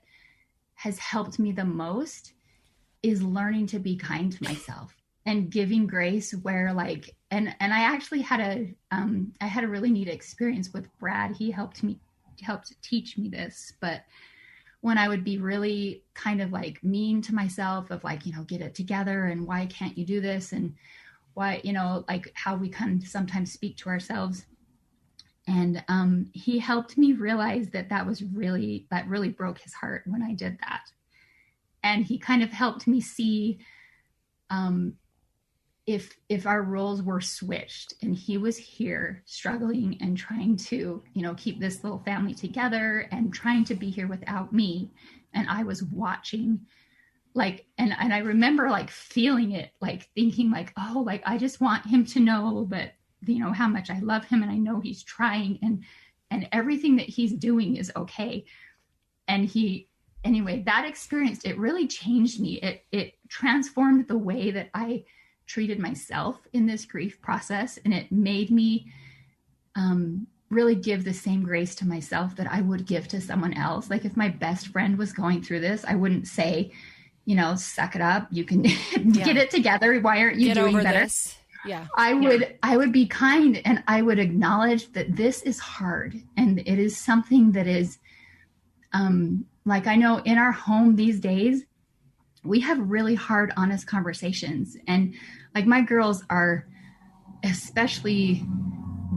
Speaker 3: has helped me the most is learning to be kind to myself and giving grace where like, and I actually had a really neat experience with Brad. He helped teach me this, but when I would be really kind of like mean to myself of like, you know, get it together and why can't you do this? And why, you know, like how we can sometimes speak to ourselves. And he helped me realize that really broke his heart when I did that. And he kind of helped me see if our roles were switched and he was here struggling and trying to, you know, keep this little family together and trying to be here without me. And I was watching like, and I remember like feeling it, like thinking like, oh, like, I just want him to know that, you know, how much I love him and I know he's trying and everything that he's doing is okay. And he anyway, that experience, it really changed me. It transformed the way that I treated myself in this grief process. And it made me really give the same grace to myself that I would give to someone else. Like if my best friend was going through this, I wouldn't say, suck it up. You can get it together. Why aren't you doing better?
Speaker 2: This. Yeah.
Speaker 3: I would be kind, and I would acknowledge that this is hard. And it is something that is, like I know in our home these days, we have really hard, honest conversations. And like my girls are especially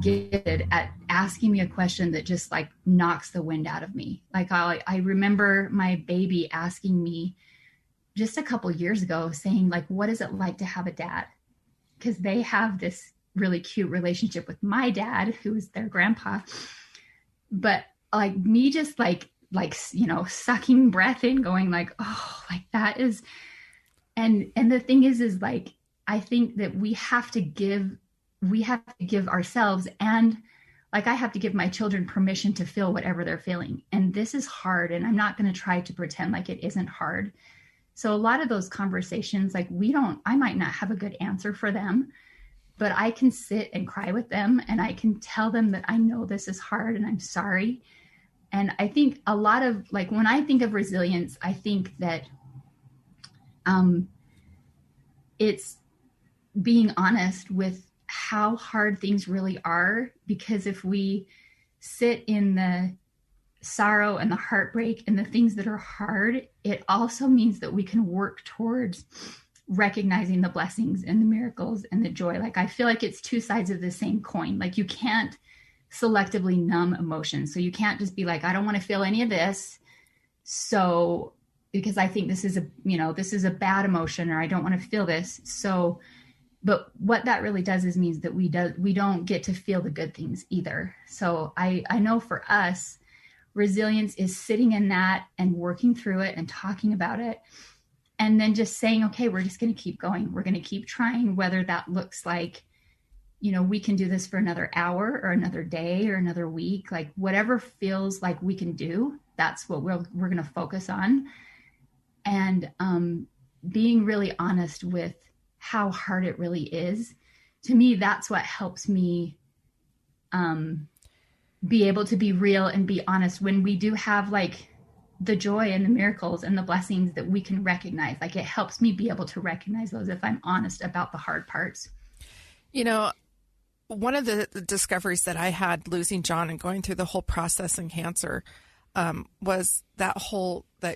Speaker 3: gifted at asking me a question that just like knocks the wind out of me. Like I remember my baby asking me just a couple years ago saying like, what is it like to have a dad? Because they have this really cute relationship with my dad, who is their grandpa. But like me just like, sucking breath in, going like, oh, like that is, and the thing is like, I think that we have to give ourselves, and like I have to give my children permission to feel whatever they're feeling. And this is hard. And I'm not going to try to pretend like it isn't hard. So a lot of those conversations, like I might not have a good answer for them, but I can sit and cry with them, and I can tell them that I know this is hard and I'm sorry. And I think a lot of like, when I think of resilience, I think that it's being honest with how hard things really are, because if we sit in the sorrow and the heartbreak and the things that are hard, it also means that we can work towards recognizing the blessings and the miracles and the joy. Like I feel like it's two sides of the same coin. Like you can't selectively numb emotions. So you can't just be like, I don't want to feel any of this. So because I think this is a bad emotion, or I don't want to feel this. So, but what that really does is means that we don't get to feel the good things either. So I know for us, resilience is sitting in that and working through it and talking about it. And then just saying, okay, we're just going to keep going. We're going to keep trying, whether that looks like, we can do this for another hour or another day or another week, like whatever feels like we can do, that's what we're going to focus on. And being really honest with how hard it really is. To me, that's what helps me be able to be real and be honest when we do have like the joy and the miracles and the blessings that we can recognize. Like it helps me be able to recognize those if I'm honest about the hard parts.
Speaker 1: One of the discoveries that I had losing John and going through the whole process in cancer was that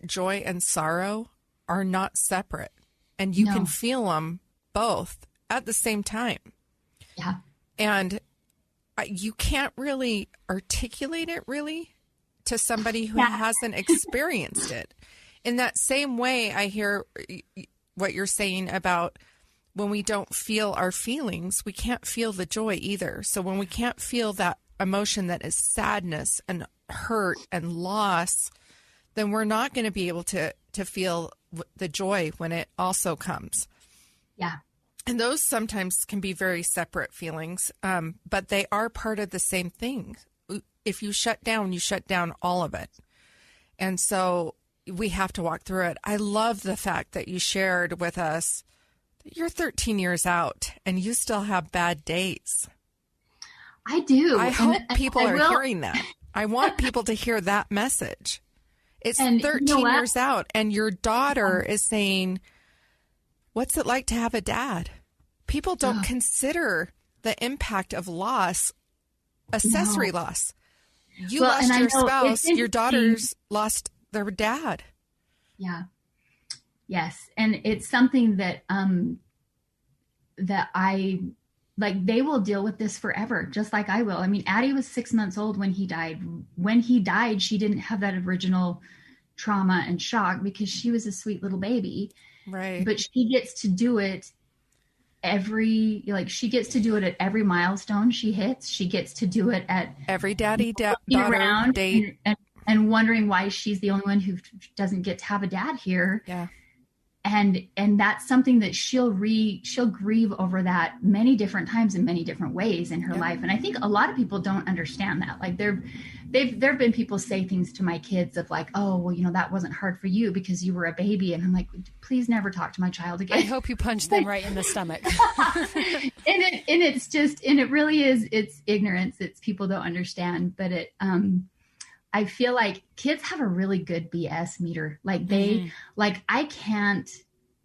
Speaker 1: joy and sorrow are not separate, and you can feel them both at the same time.
Speaker 3: Yeah.
Speaker 1: And you can't really articulate it really to somebody who hasn't experienced it. In that same way, I hear what you're saying about when we don't feel our feelings, we can't feel the joy either. So when we can't feel that emotion that is sadness and hurt and loss, then we're not going to be able to feel the joy when it also comes.
Speaker 3: Yeah.
Speaker 1: And those sometimes can be very separate feelings, but they are part of the same thing. If you shut down all of it. And so we have to walk through it. I love the fact that you shared with us that you're 13 years out and you still have bad days.
Speaker 3: I do.
Speaker 1: I hope people are hearing that. I want people to hear that message. It's 13 years out, and your daughter is saying, what's it like to have a dad? People don't consider the impact of loss, accessory loss. You lost your spouse, your daughters lost their dad.
Speaker 3: Yeah. Yes. And it's something that I like, they will deal with this forever, just like I will. I mean, Addie was 6 months old when he died. When he died, she didn't have that original trauma and shock because she was a sweet little baby.
Speaker 1: Right.
Speaker 3: But she gets to do it she gets to do it at every milestone she hits. She gets to do it at
Speaker 1: every daughter date
Speaker 3: and wondering why she's the only one who doesn't get to have a dad here.
Speaker 1: Yeah.
Speaker 3: And that's something that she'll grieve over that many different times in many different ways in her life. And I think a lot of people don't understand that. Like there have been people say things to my kids of like, oh, well, that wasn't hard for you because you were a baby. And I'm like, please never talk to my child again.
Speaker 2: I hope you punch them right in the stomach.
Speaker 3: and it really is, it's ignorance. It's people don't understand, but I feel like kids have a really good BS meter. Like I can't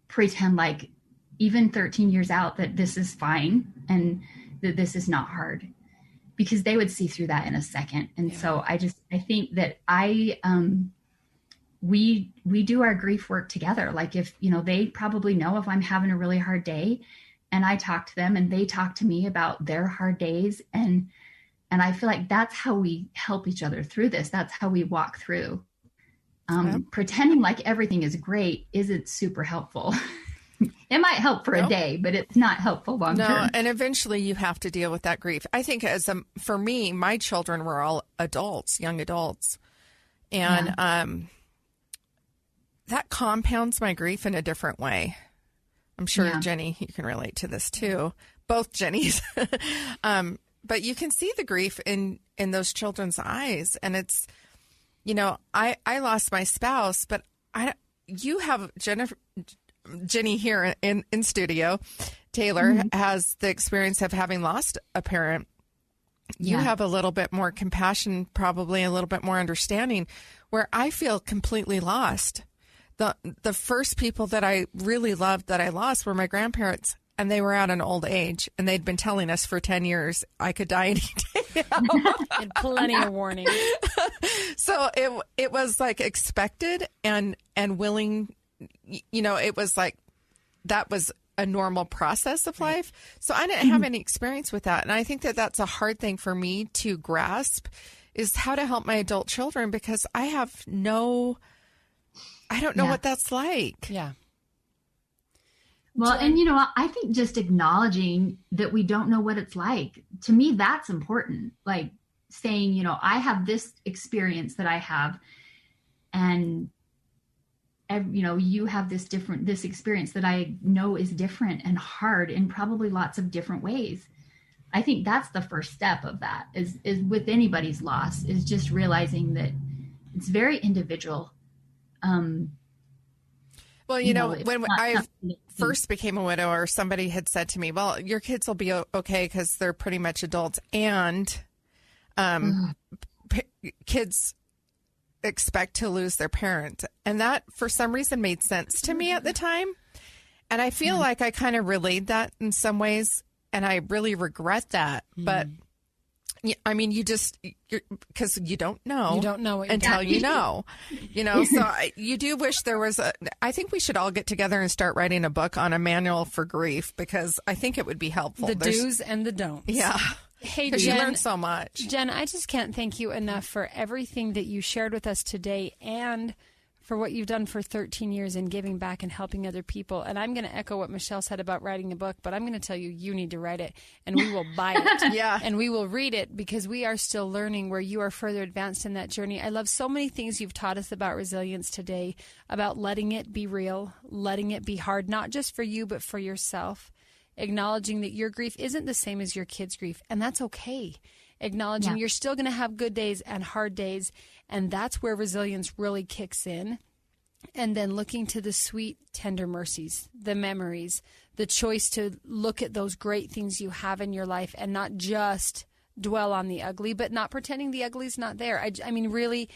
Speaker 3: pretend like even 13 years out that this is fine and that this is not hard, because they would see through that in a second. And so I think that we do our grief work together. Like if, they probably know if I'm having a really hard day and I talk to them and they talk to me about their hard days. And I feel like that's how we help each other through this. That's how we walk through. Pretending like everything is great isn't super helpful. It might help for a day, but it's not helpful long term.
Speaker 1: No, and eventually you have to deal with that grief. I think for me, my children were all adults, young adults. And that compounds my grief in a different way. I'm sure, Jenny, you can relate to this too. Both Jennies. But you can see the grief in those children's eyes. And it's, I lost my spouse, but you have Jenny here in studio. Taylor has the experience of having lost a parent. You have a little bit more compassion, probably a little bit more understanding, where I feel completely lost. The first people that I really loved that I lost were my grandparents. And they were at an old age, and they'd been telling us for 10 years I could die any day now.
Speaker 2: And plenty of warning.
Speaker 1: So it was like expected and willing. It was like that was a normal process of life. So I didn't have any experience with that, and I think that that's a hard thing for me to grasp, is how to help my adult children, because I don't know what that's like.
Speaker 2: Yeah.
Speaker 3: Well, and I think just acknowledging that we don't know what it's like, to me, that's important. Like saying, I have this experience that I have, and, you have this experience that I know is different and hard in probably lots of different ways. I think that's the first step of that is with anybody's loss, is just realizing that it's very individual.
Speaker 1: Well, when I first became a widow, or somebody had said to me, well, your kids will be okay because they're pretty much adults, and kids expect to lose their parent. And that, for some reason, made sense to me at the time. And I feel like I kind of relayed that in some ways, and I really regret that. But I mean, because you don't know.
Speaker 2: You don't know what
Speaker 1: until you know. So you do wish there was I think we should all get together and start writing a book on a manual for grief, because I think it would be helpful.
Speaker 2: There's do's and the don'ts.
Speaker 1: Yeah.
Speaker 2: Hey,
Speaker 1: Jen, you learn so much.
Speaker 2: Jen, I just can't thank you enough for everything that you shared with us today, and for what you've done for 13 years in giving back and helping other people. And I'm going to echo what Michelle said about writing a book, but I'm going to tell you, you need to write it, and we will buy it.
Speaker 1: Yeah.
Speaker 2: And we will read it, because we are still learning where you are further advanced in that journey. I love so many things you've taught us about resilience today, about letting it be real, letting it be hard, not just for you, but for yourself, acknowledging that your grief isn't the same as your kids' grief, and that's okay. Acknowledging you're still going to have good days and hard days, and that's where resilience really kicks in. And then looking to the sweet, tender mercies, the memories, the choice to look at those great things you have in your life and not just dwell on the ugly, but not pretending the ugly's not there. I mean, really,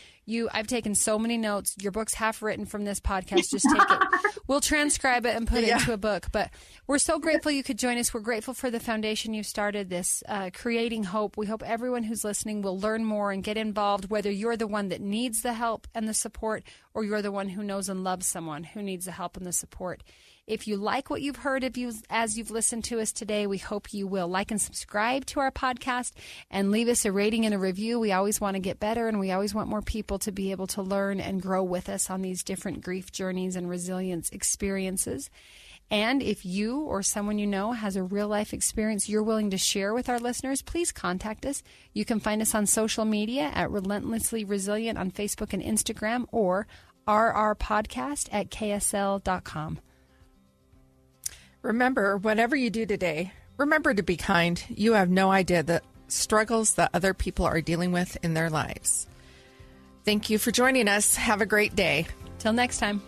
Speaker 2: I've taken so many notes. Your book's half written from this podcast. Just take it. We'll transcribe it and put it into a book. But we're so grateful you could join us. We're grateful for the foundation you've started, this Creating Hope. We hope everyone who's listening will learn more and get involved, whether you're the one that needs the help and the support, or you're the one who knows and loves someone who needs the help and the support. If you like what you've heard as you've listened to us today, we hope you will like and subscribe to our podcast and leave us a rating and a review. We always want to get better, and we always want more people to be able to learn and grow with us on these different grief journeys and resilience experiences. And if you or someone you know has a real life experience you're willing to share with our listeners, please contact us. You can find us on social media at Relentlessly Resilient on Facebook and Instagram, or rrpodcast@ksl.com.
Speaker 1: Remember, whatever you do today, remember to be kind. You have no idea the struggles that other people are dealing with in their lives. Thank you for joining us. Have a great day.
Speaker 2: Till next time.